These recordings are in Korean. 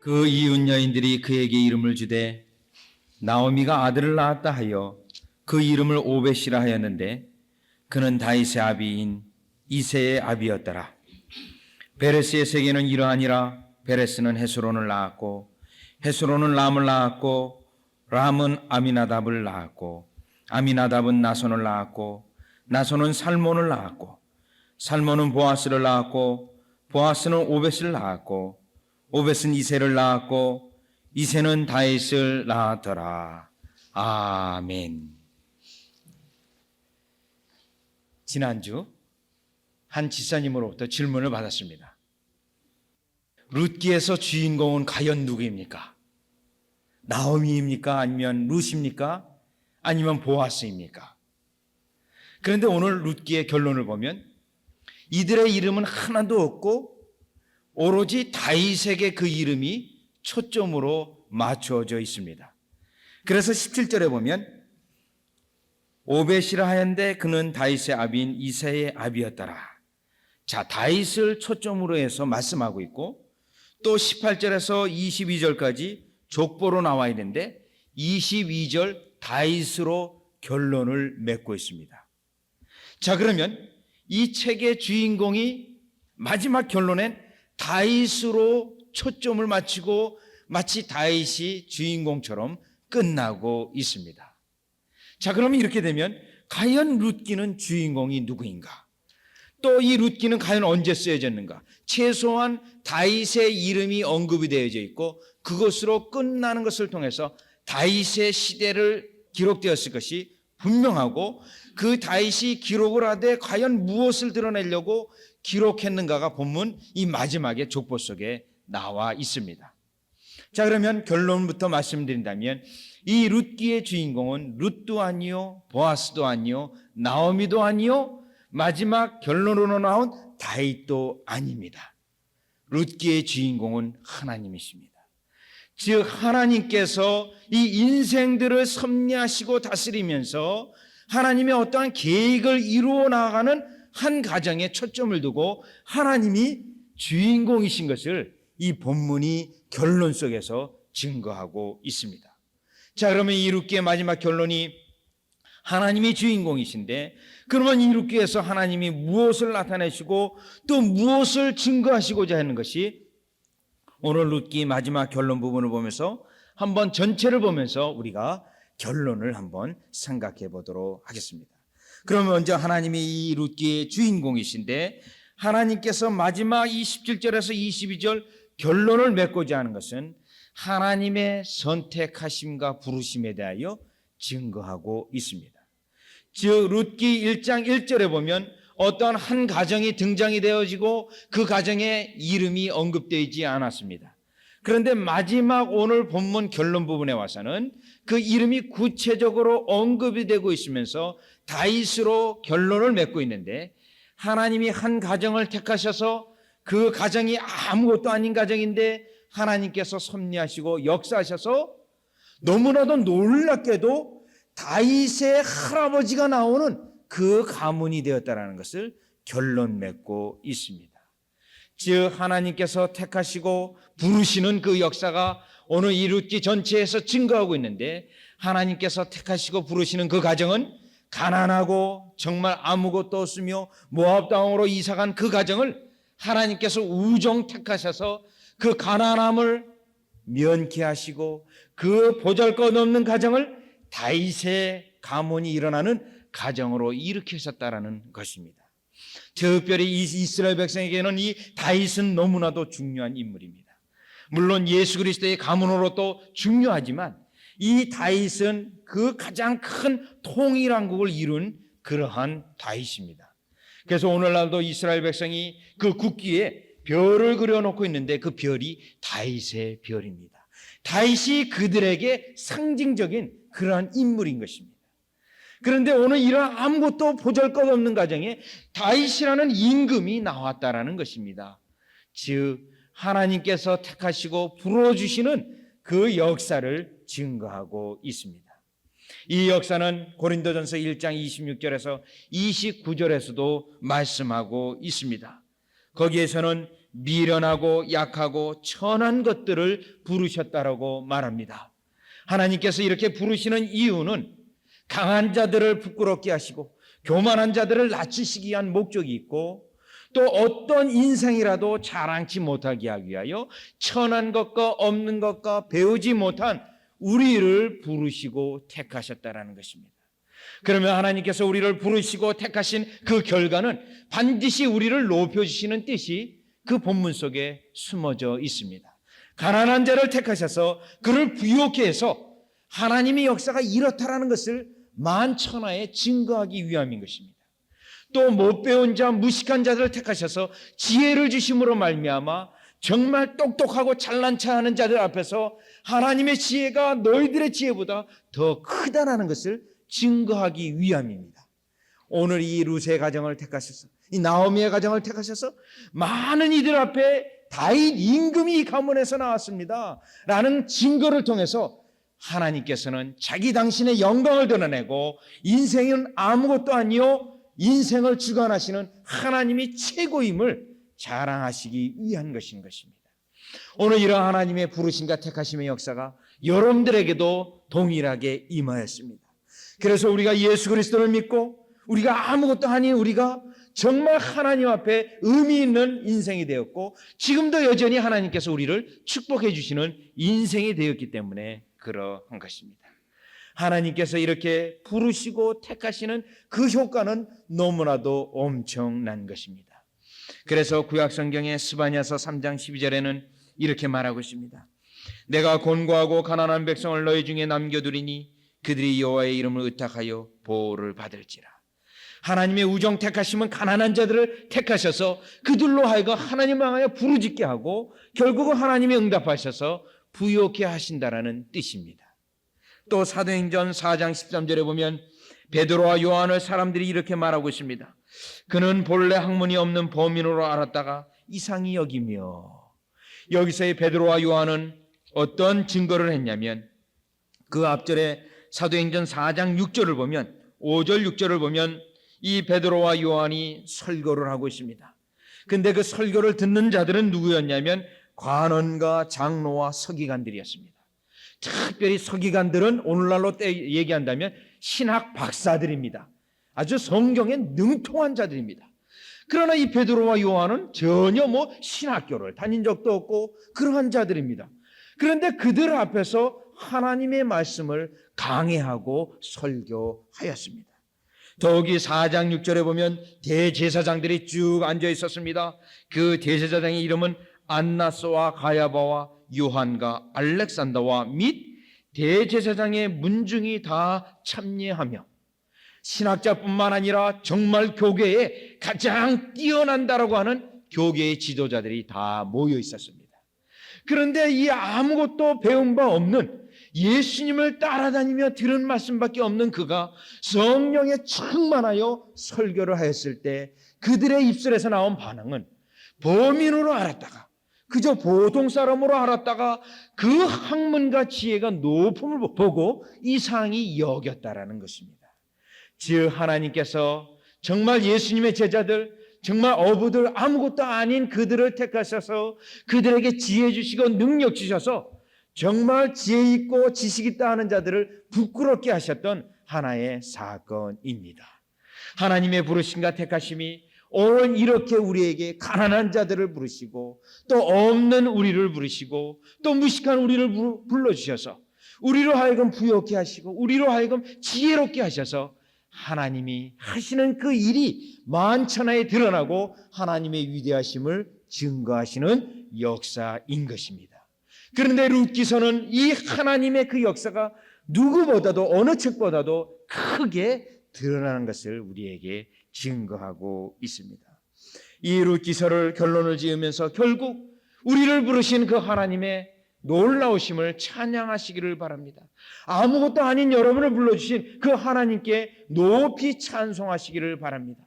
그 이웃 여인들이 그에게 이름을 주되 나오미가 아들을 낳았다 하여 그 이름을 오벳이라 하였는데 그는 다윗의 아비인 이새의 아비였더라. 베레스의 세계는 이러하니라. 베레스는 헤스론을 낳았고 헤스론은 람을 낳았고 람은 아미나답을 낳았고 아미나답은 나손을 낳았고 나손은 살몬을 낳았고 살몬은 보아스를 낳았고 보아스는 오벳을 낳았고 오벳은 이새를 낳았고 이새는 다윗을 낳았더라. 아멘. 지난주 한 지사님으로부터 질문을 받았습니다. 룻기에서 주인공은 과연 누구입니까? 나오미입니까? 아니면 룻입니까? 아니면 보아스입니까? 그런데 오늘 룻기의 결론을 보면 이들의 이름은 하나도 없고 오로지 다윗에게 그 이름이 초점으로 맞추어져 있습니다. 그래서 17절에 보면 오벳이라 하였는데 그는 다윗의 아비인 이새의 아비였더라. 자, 다윗을 초점으로 해서 말씀하고 있고 또 18절에서 22절까지 족보로 나와 있는데 22절 다윗으로 결론을 맺고 있습니다. 자, 그러면 이 책의 주인공이 마지막 결론엔 다윗으로 초점을 맞추고 마치 다윗이 주인공처럼 끝나고 있습니다. 자, 그러면 이렇게 되면 과연 룻기는 주인공이 누구인가? 또 이 룻기는 과연 언제 쓰여졌는가? 최소한 다윗의 이름이 언급이 되어져 있고 그것으로 끝나는 것을 통해서 다윗의 시대를 기록되었을 것이 분명하고 그 다윗이 기록을 하되 과연 무엇을 드러내려고 기록했는가가 본문 이 마지막에 족보 속에 나와 있습니다. 자, 그러면 결론부터 말씀드린다면 이 룻기의 주인공은 룻도 아니요 보아스도 아니요 나오미도 아니요 마지막 결론으로 나온 다윗도 아닙니다. 룻기의 주인공은 하나님이십니다. 즉 하나님께서 이 인생들을 섭리하시고 다스리면서 하나님의 어떠한 계획을 이루어 나가는 한 가정에 초점을 두고 하나님이 주인공이신 것을 이 본문이 결론 속에서 증거하고 있습니다. 자, 그러면 이 룻기의 마지막 결론이 하나님이 주인공이신데 그러면 이 룻기에서 하나님이 무엇을 나타내시고 또 무엇을 증거하시고자 하는 것이 오늘 룻기 마지막 결론 부분을 보면서 한번 전체를 보면서 우리가 결론을 한번 생각해 보도록 하겠습니다. 그러면 먼저 하나님이 이 룻기의 주인공이신데 하나님께서 마지막 17절에서 22절 결론을 맺고자 하는 것은 하나님의 선택하심과 부르심에 대하여 증거하고 있습니다. 즉 룻기 1장 1절에 보면 어떤 한 가정이 등장이 되어지고 그 가정의 이름이 언급되지 않았습니다. 그런데 마지막 오늘 본문 결론 부분에 와서는 그 이름이 구체적으로 언급이 되고 있으면서 다윗으로 결론을 맺고 있는데 하나님이 한 가정을 택하셔서 그 가정이 아무것도 아닌 가정인데 하나님께서 섭리하시고 역사하셔서 너무나도 놀랍게도 다윗의 할아버지가 나오는 그 가문이 되었다는 것을 결론 맺고 있습니다. 즉 하나님께서 택하시고 부르시는 그 역사가 오늘 이 룻기 전체에서 증거하고 있는데 하나님께서 택하시고 부르시는 그 가정은 가난하고 정말 아무것도 없으며 모압 땅으로 이사간 그 가정을 하나님께서 우정 택하셔서 그 가난함을 면케하시고 그 보잘것없는 가정을 다윗의 가문이 일어나는 가정으로 일으키셨다라는 것입니다. 특별히 이 이스라엘 백성에게는 이 다윗은 너무나도 중요한 인물입니다. 물론 예수 그리스도의 가문으로도 중요하지만 이 다윗은 그 가장 큰 통일왕국을 이룬 그러한 다윗입니다. 그래서 오늘날도 이스라엘 백성이 그 국기에 별을 그려놓고 있는데 그 별이 다윗의 별입니다. 다윗이 그들에게 상징적인 그러한 인물인 것입니다. 그런데 오늘 이런 아무것도 보잘것없는 가정에 다윗이라는 임금이 나왔다라는 것입니다. 즉 하나님께서 택하시고 불러주시는 그 역사를 증거하고 있습니다. 이 역사는 고린도전서 1장 26절에서 29절에서도 말씀하고 있습니다. 거기에서는 미련하고 약하고 천한 것들을 부르셨다라고 말합니다. 하나님께서 이렇게 부르시는 이유는 강한 자들을 부끄럽게 하시고 교만한 자들을 낮추시기 위한 목적이 있고, 또 어떤 인생이라도 자랑치 못하게 하기 위하여 천한 것과 없는 것과 배우지 못한 우리를 부르시고 택하셨다라는 것입니다. 그러면 하나님께서 우리를 부르시고 택하신 그 결과는 반드시 우리를 높여주시는 뜻이 그 본문 속에 숨어져 있습니다. 가난한 자를 택하셔서 그를 부유케 해서 하나님의 역사가 이렇다라는 것을 만천하에 증거하기 위함인 것입니다. 또 못 배운 자, 무식한 자들을 택하셔서 지혜를 주심으로 말미암아 정말 똑똑하고 잘난 척하는 자들 앞에서 하나님의 지혜가 너희들의 지혜보다 더 크다라는 것을 증거하기 위함입니다. 오늘 이 루세의 가정을 택하셔서, 이 나오미의 가정을 택하셔서 많은 이들 앞에 다윗 임금이 이 가문에서 나왔습니다 라는 증거를 통해서 하나님께서는 자기 당신의 영광을 드러내고 인생은 아무것도 아니요 인생을 주관하시는 하나님이 최고임을 자랑하시기 위한 것인 것입니다. 오늘 이러한 하나님의 부르심과 택하심의 역사가 여러분들에게도 동일하게 임하였습니다. 그래서 우리가 예수 그리스도를 믿고 우리가 아무것도 아닌 우리가 정말 하나님 앞에 의미 있는 인생이 되었고, 지금도 여전히 하나님께서 우리를 축복해 주시는 인생이 되었기 때문에 그러한 것입니다. 하나님께서 이렇게 부르시고 택하시는 그 효과는 너무나도 엄청난 것입니다. 그래서 구약성경의 스바냐서 3장 12절에는 이렇게 말하고 있습니다. 내가 곤고하고 가난한 백성을 너희 중에 남겨두리니 그들이 여호와의 이름을 의탁하여 보호를 받을지라. 하나님의 우정 택하심은 가난한 자들을 택하셔서 그들로 하여금 하나님 향하여 부르짖게 하고 결국은 하나님이 응답하셔서 부유케 하신다라는 뜻입니다. 또 사도행전 4장 13절에 보면 베드로와 요한을 사람들이 이렇게 말하고 있습니다. 그는 본래 학문이 없는 범인으로 알았다가 이상히 여기며. 여기서의 베드로와 요한은 어떤 증거를 했냐면, 그 앞절에 사도행전 4장 6절을 보면, 5절 6절을 보면 이 베드로와 요한이 설교를 하고 있습니다. 근데 그 설교를 듣는 자들은 누구였냐면 관원과 장로와 서기관들이었습니다. 특별히 서기관들은 오늘날로 얘기한다면 신학 박사들입니다. 아주 성경에 능통한 자들입니다. 그러나 이 베드로와 요한은 전혀 신학교를 다닌 적도 없고 그러한 자들입니다. 그런데 그들 앞에서 하나님의 말씀을 강해하고 설교하였습니다. 더욱이 4장 6절에 보면 대제사장들이 쭉 앉아 있었습니다. 그 대제사장의 이름은 안나스와 가야바와 요한과 알렉산더와 및 대제사장의 문중이 다 참여하며 신학자뿐만 아니라 정말 교계에 가장 뛰어난다라고 하는 교계의 지도자들이 다 모여 있었습니다. 그런데 이 아무것도 배운 바 없는 예수님을 따라다니며 들은 말씀밖에 없는 그가 성령에 충만하여 설교를 하였을 때 그들의 입술에서 나온 반응은 범인으로 알았다가, 그저 보통 사람으로 알았다가 그 학문과 지혜가 높음을 보고 이상히 여겼다라는 것입니다. 즉 하나님께서 정말 예수님의 제자들, 정말 어부들, 아무것도 아닌 그들을 택하셔서 그들에게 지혜 주시고 능력 주셔서 정말 지혜 있고 지식 있다 하는 자들을 부끄럽게 하셨던 하나의 사건입니다. 하나님의 부르심과 택하심이 오늘 이렇게 우리에게 가난한 자들을 부르시고 또 없는 우리를 부르시고 또 무식한 우리를 불러주셔서 우리로 하여금 부유케 하시고 우리로 하여금 지혜롭게 하셔서 하나님이 하시는 그 일이 만천하에 드러나고 하나님의 위대하심을 증거하시는 역사인 것입니다. 그런데 룻기서는 이 하나님의 그 역사가 누구보다도 어느 책보다도 크게 드러나는 것을 우리에게 증거하고 있습니다. 이 룻기서를 결론을 지으면서 결국 우리를 부르신 그 하나님의 놀라우심을 찬양하시기를 바랍니다. 아무것도 아닌 여러분을 불러주신 그 하나님께 높이 찬송하시기를 바랍니다.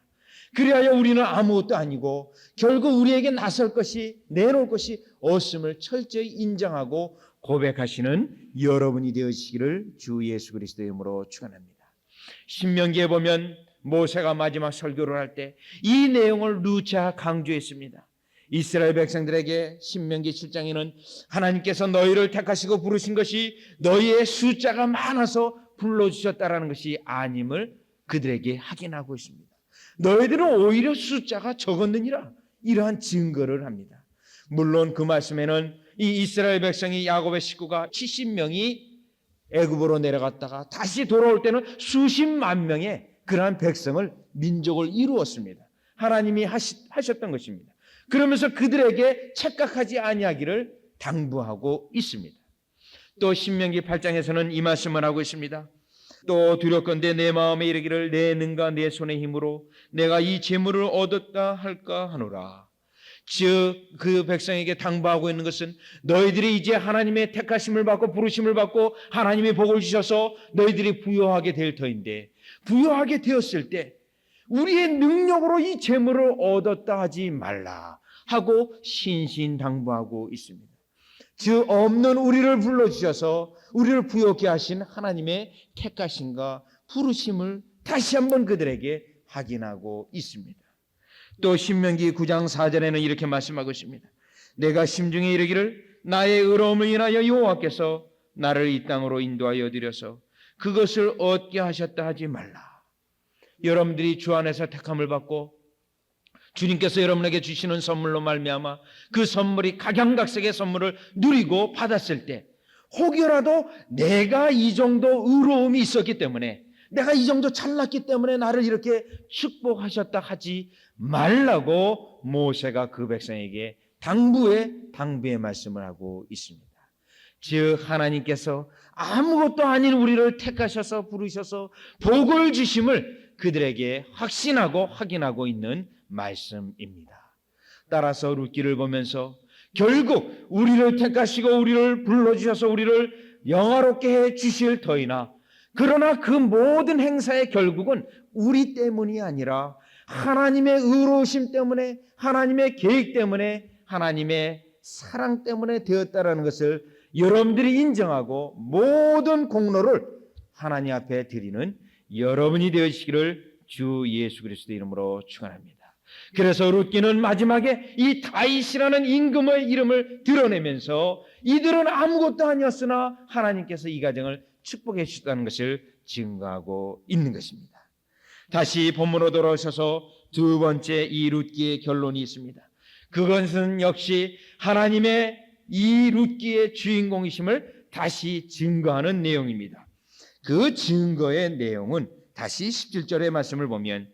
그리하여 우리는 아무것도 아니고 결국 우리에게 나설 것이, 내놓을 것이 없음을 철저히 인정하고 고백하시는 여러분이 되어지기를 주 예수 그리스도의 이름으로 축원합니다. 신명기에 보면 모세가 마지막 설교를 할 때 이 내용을 누차 강조했습니다. 이스라엘 백성들에게 신명기 7장에는 하나님께서 너희를 택하시고 부르신 것이 너희의 숫자가 많아서 불러주셨다라는 것이 아님을 그들에게 확인하고 있습니다. 너희들은 오히려 숫자가 적었느니라, 이러한 증거를 합니다. 물론 그 말씀에는 이 이스라엘 백성이, 야곱의 식구가 70명이 애굽으로 내려갔다가 다시 돌아올 때는 수십만 명의 그러한 백성을, 민족을 이루었습니다. 하나님이 하셨던 것입니다. 그러면서 그들에게 착각하지 아니하기를 당부하고 있습니다. 또 신명기 8장에서는 이 말씀을 하고 있습니다. 또 두렵건대 내 마음에 이르기를 내 능과 내 손의 힘으로 내가 이 재물을 얻었다 할까 하노라. 즉 그 백성에게 당부하고 있는 것은 너희들이 이제 하나님의 택하심을 받고 부르심을 받고 하나님의 복을 주셔서 너희들이 부요하게 될 터인데, 부요하게 되었을 때 우리의 능력으로 이 재물을 얻었다 하지 말라 하고 신신당부하고 있습니다. 즉 없는 우리를 불러주셔서 우리를 부요케 하신 하나님의 택하심과 부르심을 다시 한번 그들에게 확인하고 있습니다. 또 신명기 9장 4절에는 이렇게 말씀하고 있습니다. 내가 심중에 이르기를 나의 의로움을 인하여 여호와께서 나를 이 땅으로 인도하여 드려서 그것을 얻게 하셨다 하지 말라. 여러분들이 주 안에서 택함을 받고 주님께서 여러분에게 주시는 선물로 말미암아 그 선물이 각양각색의 선물을 누리고 받았을 때 혹여라도 내가 이 정도 의로움이 있었기 때문에, 내가 이 정도 잘났기 때문에 나를 이렇게 축복하셨다 하지 말라고 모세가 그 백성에게 당부의 말씀을 하고 있습니다. 즉 하나님께서 아무것도 아닌 우리를 택하셔서 부르셔서 복을 주심을 그들에게 확신하고 확인하고 있는 말씀입니다. 따라서 룻기를 보면서 결국 우리를 택하시고 우리를 불러주셔서 우리를 영화롭게 해 주실 터이나, 그러나 그 모든 행사의 결국은 우리 때문이 아니라 하나님의 의로우심 때문에, 하나님의 계획 때문에, 하나님의 사랑 때문에 되었다라는 것을 여러분들이 인정하고 모든 공로를 하나님 앞에 드리는 여러분이 되시기를 주 예수 그리스도의 이름으로 축원합니다. 그래서 룻기는 마지막에 이 다윗이라는 임금의 이름을 드러내면서 이들은 아무것도 아니었으나 하나님께서 이 가정을 축복해 주셨다는 것을 증거하고 있는 것입니다. 다시 본문으로 돌아오셔서 두 번째 이 룻기의 결론이 있습니다. 그것은 역시 하나님의 이 룻기의 주인공이심을 다시 증거하는 내용입니다. 그 증거의 내용은 다시 17절의 말씀을 보면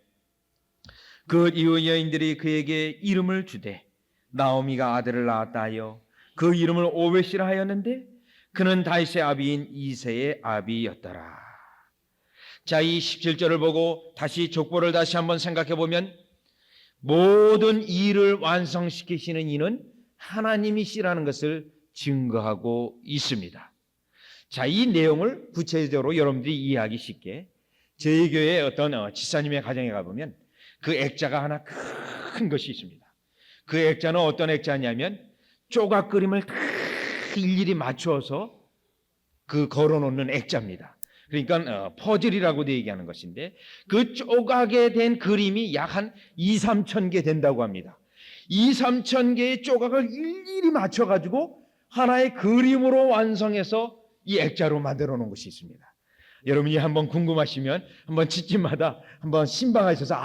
그 이후 여인들이 그에게 이름을 주되 나오미가 아들을 낳았다 하여 그 이름을 오벳이라 하였는데 그는 다윗의 아비인 이새의 아비였더라. 자, 이 17절을 보고 다시 족보를 다시 한번 생각해 보면 모든 일을 완성시키시는 이는 하나님이시라는 것을 증거하고 있습니다. 자, 이 내용을 구체적으로 여러분들이 이해하기 쉽게 저희 교회 어떤 지사님의 가정에 가보면 그 액자가 하나 큰 것이 있습니다. 그 액자는 어떤 액자냐면 조각 그림을 다 일일이 맞추어서 그 걸어놓는 액자입니다. 그러니까 퍼즐이라고도 얘기하는 것인데 그 조각에 된 그림이 약 한 2-3천 개 된다고 합니다. 2-3천 개의 조각을 일일이 맞춰가지고 하나의 그림으로 완성해서 이 액자로 만들어 놓은 것이 있습니다. 여러분이 한번 궁금하시면 한번 집집마다 한번 신방하셔서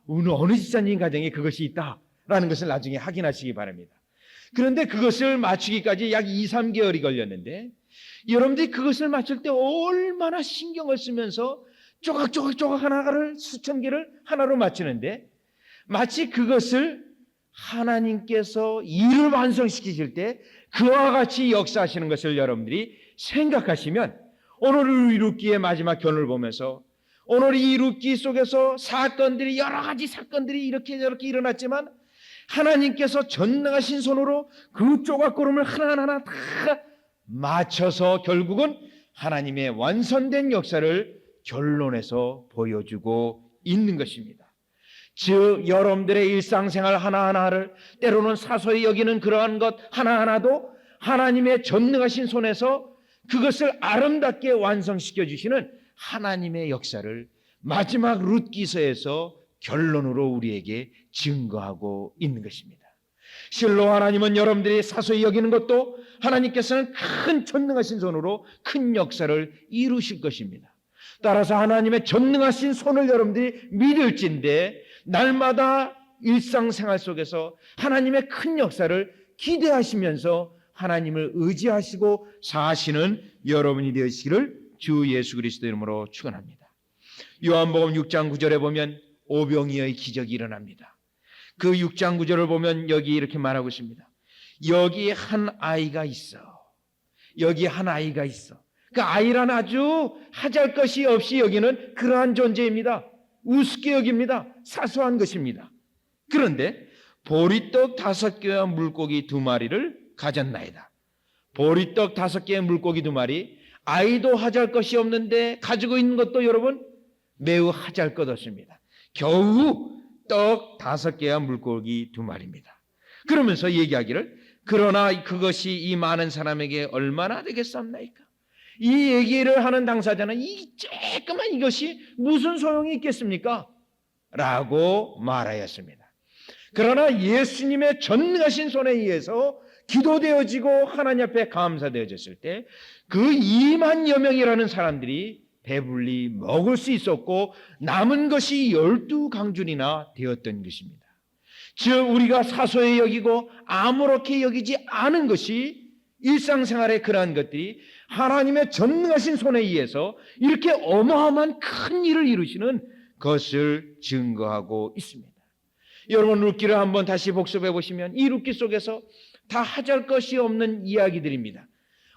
오늘 어느 집사님 가정에 그것이 있다라는 것을 나중에 확인하시기 바랍니다. 그런데 그것을 맞추기까지 약 2-3개월이 걸렸는데 여러분들이 그것을 맞출 때 얼마나 신경을 쓰면서 조각 하나를 수천 개를 하나로 맞추는데 마치 그것을 하나님께서 일을 완성시키실 때 그와 같이 역사하시는 것을 여러분들이 생각하시면 오늘 이 룻기의 마지막 견을 보면서 오늘 이 룻기 속에서 사건들이 여러 가지 사건들이 이렇게 저렇게 일어났지만 하나님께서 전능하신 손으로 그 조각구름을 하나하나 다 맞춰서 결국은 하나님의 완성된 역사를 결론에서 보여주고 있는 것입니다. 즉 여러분들의 일상생활 하나하나를 때로는 사소히 여기는 그러한 것 하나하나도 하나님의 전능하신 손에서 그것을 아름답게 완성시켜 주시는 하나님의 역사를 마지막 룻기서에서 결론으로 우리에게 증거하고 있는 것입니다. 실로 하나님은 여러분들이 사소히 여기는 것도 하나님께서는 큰 전능하신 손으로 큰 역사를 이루실 것입니다. 따라서 하나님의 전능하신 손을 여러분들이 믿을진데 날마다 일상생활 속에서 하나님의 큰 역사를 기대하시면서 하나님을 의지하시고 사시는 여러분이 되시기를 주 예수 그리스도 이름으로 축원합니다. 요한복음 6장 9절에 보면 오병이어의 기적이 일어납니다. 그 6장 9절을 보면 여기 이렇게 말하고 있습니다. 여기 한 아이가 있어. 여기 한 아이가 있어. 그 아이란 아주 하잘 것이 없이 여기는 그러한 존재입니다. 우습게 여깁니다. 사소한 것입니다. 그런데 보리떡 5개와 물고기 2마리를 가졌나이다. 보리떡 5개의 물고기 2마리, 아이도 하잘 것이 없는데 가지고 있는 것도 여러분 매우 하잘 것 없습니다. 겨우 떡 5개와 물고기 2마리입니다. 그러면서 얘기하기를 그러나 그것이 이 많은 사람에게 얼마나 되겠습니까? 이 얘기를 하는 당사자는 이 조그만 이것이 무슨 소용이 있겠습니까? 라고 말하였습니다. 그러나 예수님의 전능하신 손에 의해서 기도되어지고 하나님 앞에 감사되어졌을 때 그 2만여 명이라는 사람들이 배불리 먹을 수 있었고 남은 것이 12강줄이나 되었던 것입니다. 즉 우리가 사소히 여기고 아무렇게 여기지 않은 것이 일상생활의 그러한 것들이 하나님의 전능하신 손에 의해서 이렇게 어마어마한 큰 일을 이루시는 것을 증거하고 있습니다. 여러분 룻기를 한번 다시 복습해 보시면 이 룻기 속에서 다 하잘 것이 없는 이야기들입니다.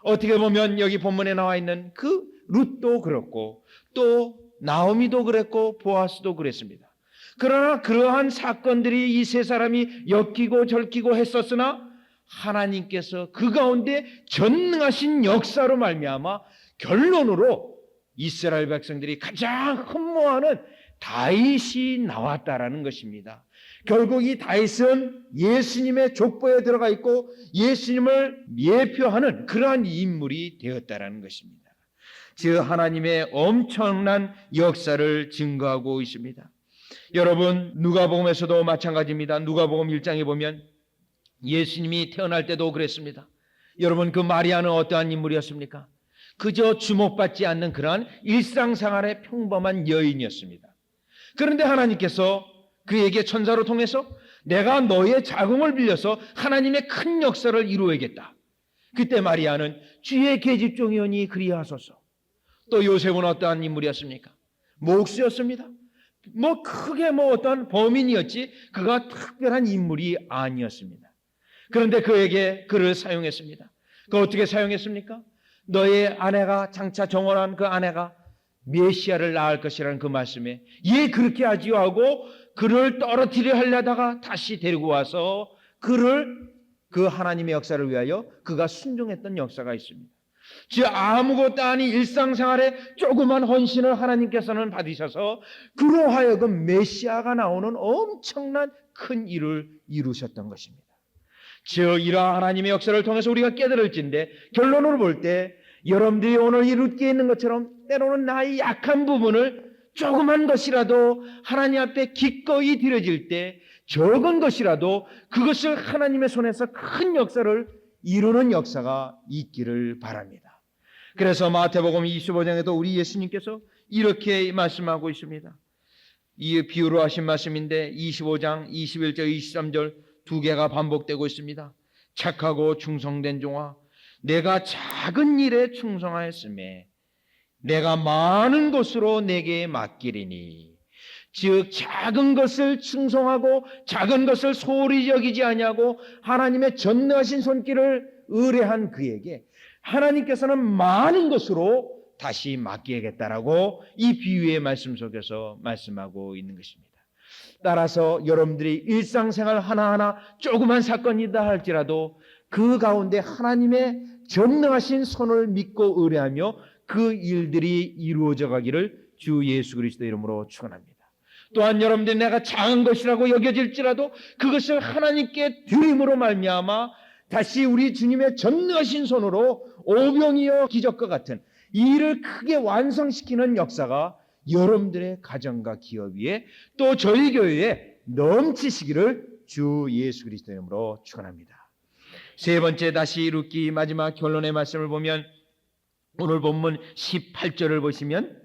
어떻게 보면 여기 본문에 나와 있는 그 룻도 그렇고 또 나오미도 그랬고 보아스도 그랬습니다. 그러나 그러한 사건들이 이 세 사람이 엮이고 절끼고 했었으나 하나님께서 그 가운데 전능하신 역사로 말미암아 결론으로 이스라엘 백성들이 가장 흠모하는 다윗이 나왔다라는 것입니다. 결국 이 다윗은 예수님의 족보에 들어가 있고 예수님을 예표하는 그러한 인물이 되었다라는 것입니다. 즉 하나님의 엄청난 역사를 증거하고 있습니다. 여러분 누가복음에서도 마찬가지입니다. 누가복음 1장에 보면 예수님이 태어날 때도 그랬습니다. 여러분 그 마리아는 어떠한 인물이었습니까? 그저 주목받지 않는 그러한 일상생활의 평범한 여인이었습니다. 그런데 하나님께서 그에게 천사로 통해서 내가 너의 자궁을 빌려서 하나님의 큰 역사를 이루어야겠다. 그때 마리아는 주의 계집종이오니 그리하소서. 또 요셉은 어떠한 인물이었습니까? 목수였습니다. 크게 어떤 범인이었지 그가 특별한 인물이 아니었습니다. 그런데 그에게 그를 사용했습니다. 그 어떻게 사용했습니까? 너의 아내가 장차 정원한 그 아내가 메시아를 낳을 것이라는 그 말씀에 예 그렇게 하지요 하고 그를 떨어뜨려 하려다가 다시 데리고 와서 그를 그 하나님의 역사를 위하여 그가 순종했던 역사가 있습니다. 즉 아무것도 아닌 일상생활에 조그만 헌신을 하나님께서는 받으셔서 그로 하여금 메시아가 나오는 엄청난 큰 일을 이루셨던 것입니다. 즉 이러한 하나님의 역사를 통해서 우리가 깨달을진데 결론으로 볼 때 여러분들이 오늘 이 룻기에 있는 것처럼 때로는 나의 약한 부분을 조그만 것이라도 하나님 앞에 기꺼이 드려질 때 적은 것이라도 그것을 하나님의 손에서 큰 역사를 이루는 역사가 있기를 바랍니다. 그래서 마태복음 25장에도 우리 예수님께서 이렇게 말씀하고 있습니다. 이 비유로 하신 말씀인데 25장 21절 23절 두 개가 반복되고 있습니다. 착하고 충성된 종아 내가 작은 일에 충성하였음에 내가 많은 것으로 내게 맡기리니 즉 작은 것을 충성하고 작은 것을 소홀히 여기지 아니하고 하나님의 전능하신 손길을 의뢰한 그에게 하나님께서는 많은 것으로 다시 맡기겠다라고 이 비유의 말씀 속에서 말씀하고 있는 것입니다. 따라서 여러분들이 일상생활 하나하나 조그만 사건이다 할지라도 그 가운데 하나님의 전능하신 손을 믿고 의뢰하며 그 일들이 이루어져 가기를 주 예수 그리스도 이름으로 축원합니다. 또한 여러분들이 내가 작은 것이라고 여겨질지라도 그것을 하나님께 드림으로 말미암아 다시 우리 주님의 전능하신 손으로 오병이어 기적과 같은 이 일을 크게 완성시키는 역사가 여러분들의 가정과 기업 위에 또 저희 교회에 넘치시기를 주 예수 그리스도의 이름으로 축원합니다. 세 번째, 다시 룻기 마지막 결론의 말씀을 보면 오늘 본문 18절을 보시면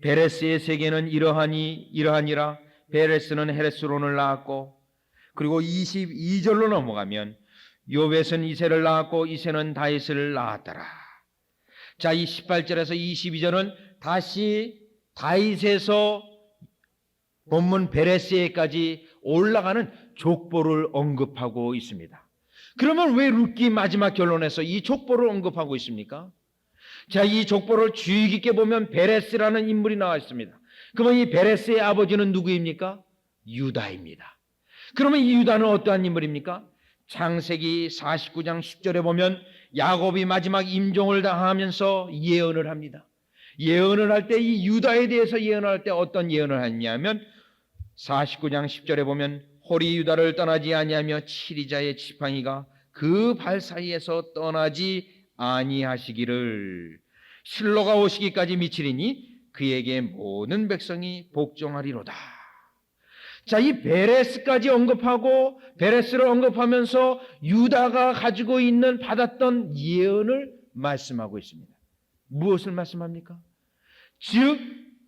베레스의 세계는 이러하니라. 베레스는 헤레스론을 낳았고, 그리고 22절로 넘어가면 요벳은 이새를 낳았고 이새는 다윗을 낳았더라. 자, 이 18절에서 22절은 다시 다윗에서 본문 베레스에까지 올라가는 족보를 언급하고 있습니다. 그러면 왜 룻기 마지막 결론에서 이 족보를 언급하고 있습니까? 자, 이 족보를 주의 깊게 보면 베레스라는 인물이 나와 있습니다. 그러면 이 베레스의 아버지는 누구입니까? 유다입니다. 그러면 이 유다는 어떠한 인물입니까? 창세기 49장 10절에 보면 야곱이 마지막 임종을 당하면서 예언을 합니다. 예언을 할 때 이 유다에 대해서 예언할 때 어떤 예언을 했냐면 49장 10절에 보면 홀이 유다를 떠나지 아니하며 치리자의 지팡이가 그 발 사이에서 떠나지 아니하시기를 실로가 오시기까지 미치리니 그에게 모든 백성이 복종하리로다. 자, 이 베레스까지 언급하고 베레스를 언급하면서 유다가 가지고 있는 받았던 예언을 말씀하고 있습니다. 무엇을 말씀합니까? 즉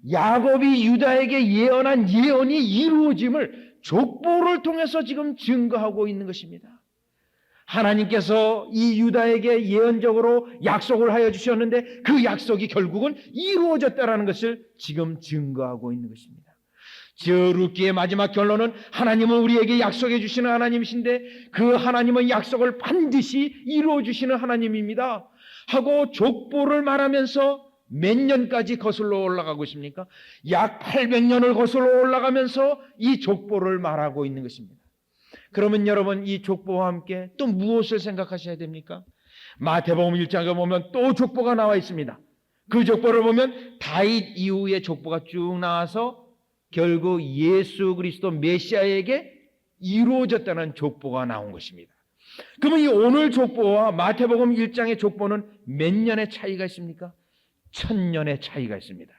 야곱이 유다에게 예언한 예언이 이루어짐을 족보를 통해서 지금 증거하고 있는 것입니다. 하나님께서 이 유다에게 예언적으로 약속을 하여 주셨는데 그 약속이 결국은 이루어졌다라는 것을 지금 증거하고 있는 것입니다. 저 룻기의 마지막 결론은 하나님은 우리에게 약속해 주시는 하나님이신데 그 하나님은 약속을 반드시 이루어 주시는 하나님입니다 하고 족보를 말하면서 몇 년까지 거슬러 올라가고 있습니까? 약 800년을 거슬러 올라가면서 이 족보를 말하고 있는 것입니다. 그러면 여러분, 이 족보와 함께 또 무엇을 생각하셔야 됩니까? 마태복음 1장에 보면 또 족보가 나와 있습니다. 그 족보를 보면 다윗 이후의 족보가 쭉 나와서 결국 예수 그리스도 메시아에게 이루어졌다는 족보가 나온 것입니다. 그러면 이 오늘 족보와 마태복음 1장의 족보는 몇 년의 차이가 있습니까? 1000년의 차이가 있습니다.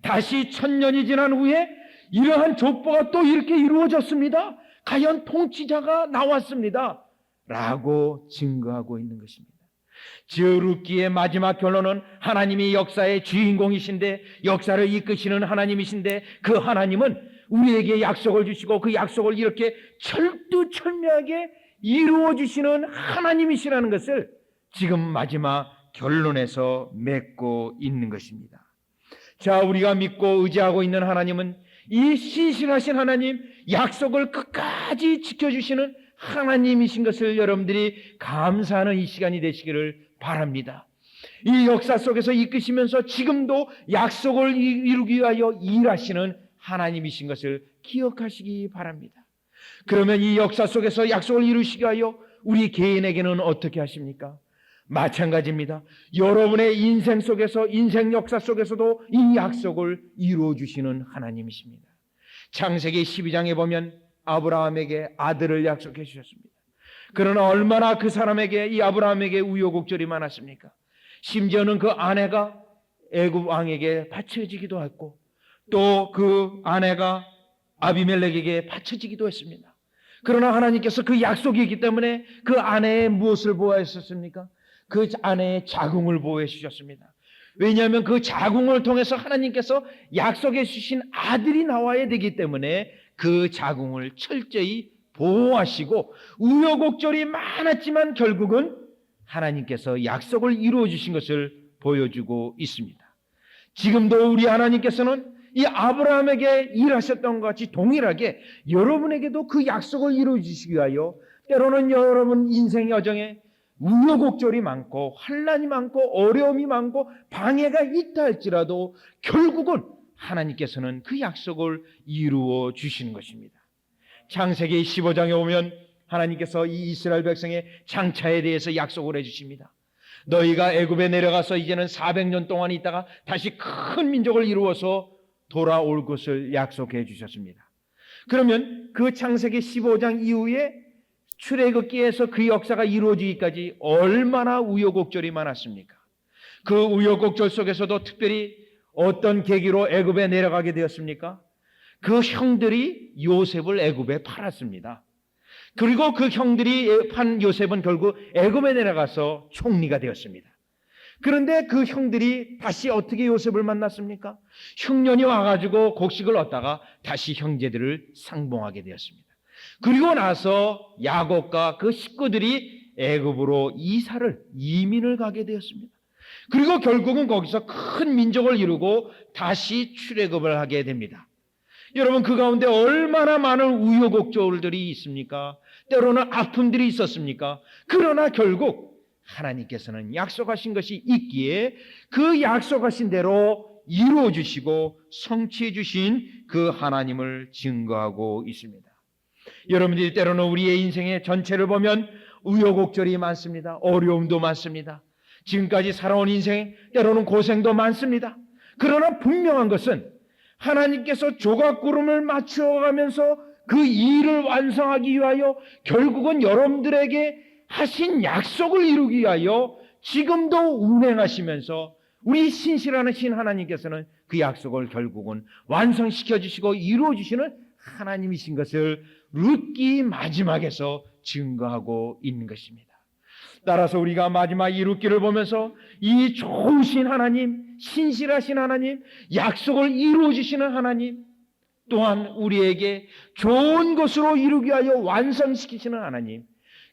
다시 1000년이 지난 후에 이러한 족보가 또 이렇게 이루어졌습니다. 과연 통치자가 나왔습니다 라고 증거하고 있는 것입니다. 저 룻기의 마지막 결론은 하나님이 역사의 주인공이신데 역사를 이끄시는 하나님이신데 그 하나님은 우리에게 약속을 주시고 그 약속을 이렇게 철두철미하게 이루어 주시는 하나님이시라는 것을 지금 마지막 결론에서 맺고 있는 것입니다. 자, 우리가 믿고 의지하고 있는 하나님은 이 신실하신 하나님, 약속을 끝까지 지켜주시는 하나님이신 것을 여러분들이 감사하는 이 시간이 되시기를 바랍니다. 이 역사 속에서 이끄시면서 지금도 약속을 이루기 위하여 일하시는 하나님이신 것을 기억하시기 바랍니다. 그러면 이 역사 속에서 약속을 이루시기 위하여 우리 개인에게는 어떻게 하십니까? 마찬가지입니다. 여러분의 인생 속에서, 인생 역사 속에서도 이 약속을 이루어 주시는 하나님이십니다. 창세기 12장에 보면 아브라함에게 아들을 약속해 주셨습니다. 그러나 얼마나 그 사람에게, 이 아브라함에게 우여곡절이 많았습니까? 심지어는 그 아내가 애굽 왕에게 바쳐지기도 했고 또 그 아내가 아비멜렉에게 바쳐지기도 했습니다. 그러나 하나님께서 그 약속이 있기 때문에 그 아내의 무엇을 보호하셨습니까? 그 아내의 자궁을 보호해 주셨습니다. 왜냐하면 그 자궁을 통해서 하나님께서 약속해 주신 아들이 나와야 되기 때문에 그 자궁을 철저히 보호하시고 우여곡절이 많았지만 결국은 하나님께서 약속을 이루어 주신 것을 보여주고 있습니다. 지금도 우리 하나님께서는 이 아브라함에게 일하셨던 것 같이 동일하게 여러분에게도 그 약속을 이루어 주시기 위하여 때로는 여러분 인생 여정에 우여곡절이 많고 환난이 많고 어려움이 많고 방해가 있다 할지라도 결국은 하나님께서는 그 약속을 이루어 주시는 것입니다. 창세기 15장에 오면 하나님께서 이 이스라엘 백성의 장차에 대해서 약속을 해주십니다. 너희가 애굽에 내려가서 이제는 400년 동안 있다가 다시 큰 민족을 이루어서 돌아올 것을 약속해 주셨습니다. 그러면 그 창세기 15장 이후에 출애굽기에서 그 역사가 이루어지기까지 얼마나 우여곡절이 많았습니까? 그 우여곡절 속에서도 특별히 어떤 계기로 애굽에 내려가게 되었습니까? 그 형들이 요셉을 애굽에 팔았습니다. 그리고 그 형들이 판 요셉은 결국 애굽에 내려가서 총리가 되었습니다. 그런데 그 형들이 다시 어떻게 요셉을 만났습니까? 흉년이 와가지고 곡식을 얻다가 다시 형제들을 상봉하게 되었습니다. 그리고 나서 야곱과 그 식구들이 애굽으로 이민을 가게 되었습니다. 그리고 결국은 거기서 큰 민족을 이루고 다시 출애굽을 하게 됩니다. 여러분, 그 가운데 얼마나 많은 우여곡절들이 있습니까? 때로는 아픔들이 있었습니까? 그러나 결국 하나님께서는 약속하신 것이 있기에 그 약속하신 대로 이루어 주시고 성취해 주신 그 하나님을 증거하고 있습니다. 여러분들이 때로는 우리의 인생의 전체를 보면 우여곡절이 많습니다. 어려움도 많습니다. 지금까지 살아온 인생 때로는 고생도 많습니다. 그러나 분명한 것은 하나님께서 조각구름을 맞추어가면서 그 일을 완성하기 위하여 결국은 여러분들에게 하신 약속을 이루기 위하여 지금도 운행하시면서 우리 신실하신 하나님께서는 그 약속을 결국은 완성시켜 주시고 이루어 주시는 하나님이신 것을 룻기 마지막에서 증거하고 있는 것입니다. 따라서 우리가 마지막 이 룻기를 보면서 이 좋으신 하나님, 신실하신 하나님, 약속을 이루어 주시는 하나님, 또한 우리에게 좋은 것으로 이루기 위하여 완성시키시는 하나님,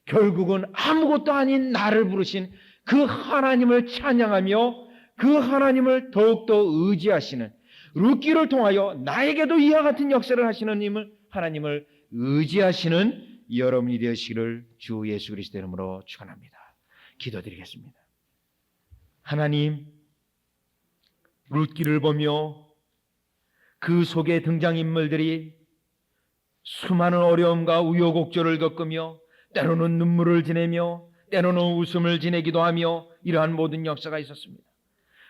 결국은 아무것도 아닌 나를 부르신 그 하나님을 찬양하며 그 하나님을 더욱더 의지하시는, 룻기를 통하여 나에게도 이와 같은 역사를 하시는 하나님을 의지하시는 여러분이 되시기를 주 예수 그리스도 이름으로 축원합니다. 기도드리겠습니다. 하나님, 룻기를 보며 그 속에 등장인물들이 수많은 어려움과 우여곡절을 겪으며 때로는 눈물을 지내며 때로는 웃음을 지내기도 하며 이러한 모든 역사가 있었습니다.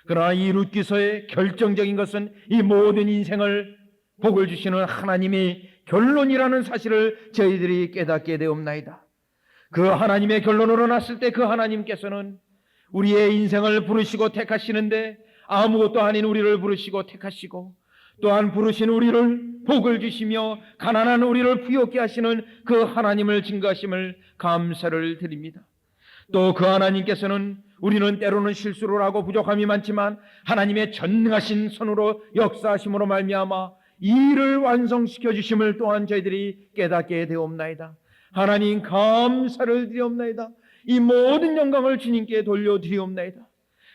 그러나 이 룻기서의 결정적인 것은 이 모든 인생을 복을 주시는 하나님의 결론이라는 사실을 저희들이 깨닫게 되옵나이다. 그 하나님의 결론으로 났을 때 그 하나님께서는 우리의 인생을 부르시고 택하시는데 아무것도 아닌 우리를 부르시고 택하시고 또한 부르신 우리를 복을 주시며 가난한 우리를 부욕케 하시는 그 하나님을 증거하심을 감사를 드립니다. 또 그 하나님께서는 우리는 때로는 실수를 하고 부족함이 많지만 하나님의 전능하신 손으로 역사하심으로 말미암아 이 일을 완성시켜 주심을 또한 저희들이 깨닫게 되옵나이다. 하나님 감사를 드리옵나이다. 이 모든 영광을 주님께 돌려드리옵나이다.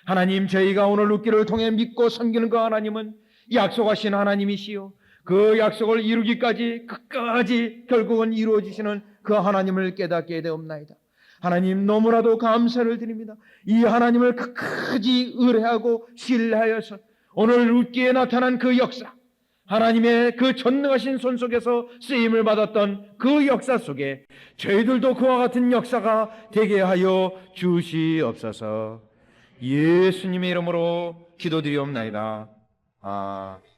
하나님, 저희가 오늘 룻기를 통해 믿고 섬기는 그 하나님은 약속하신 하나님이시요 그 약속을 이루기까지 끝까지 결국은 이루어지시는 그 하나님을 깨닫게 되옵나이다. 하나님, 너무나도 감사를 드립니다. 이 하나님을 끝까지 의뢰하고 신뢰하여서 오늘 룻기에 나타난 그 역사, 하나님의 그 전능하신 손 속에서 쓰임을 받았던 그 역사 속에 저희들도 그와 같은 역사가 되게 하여 주시옵소서. 예수님의 이름으로 기도드리옵나이다. 아멘.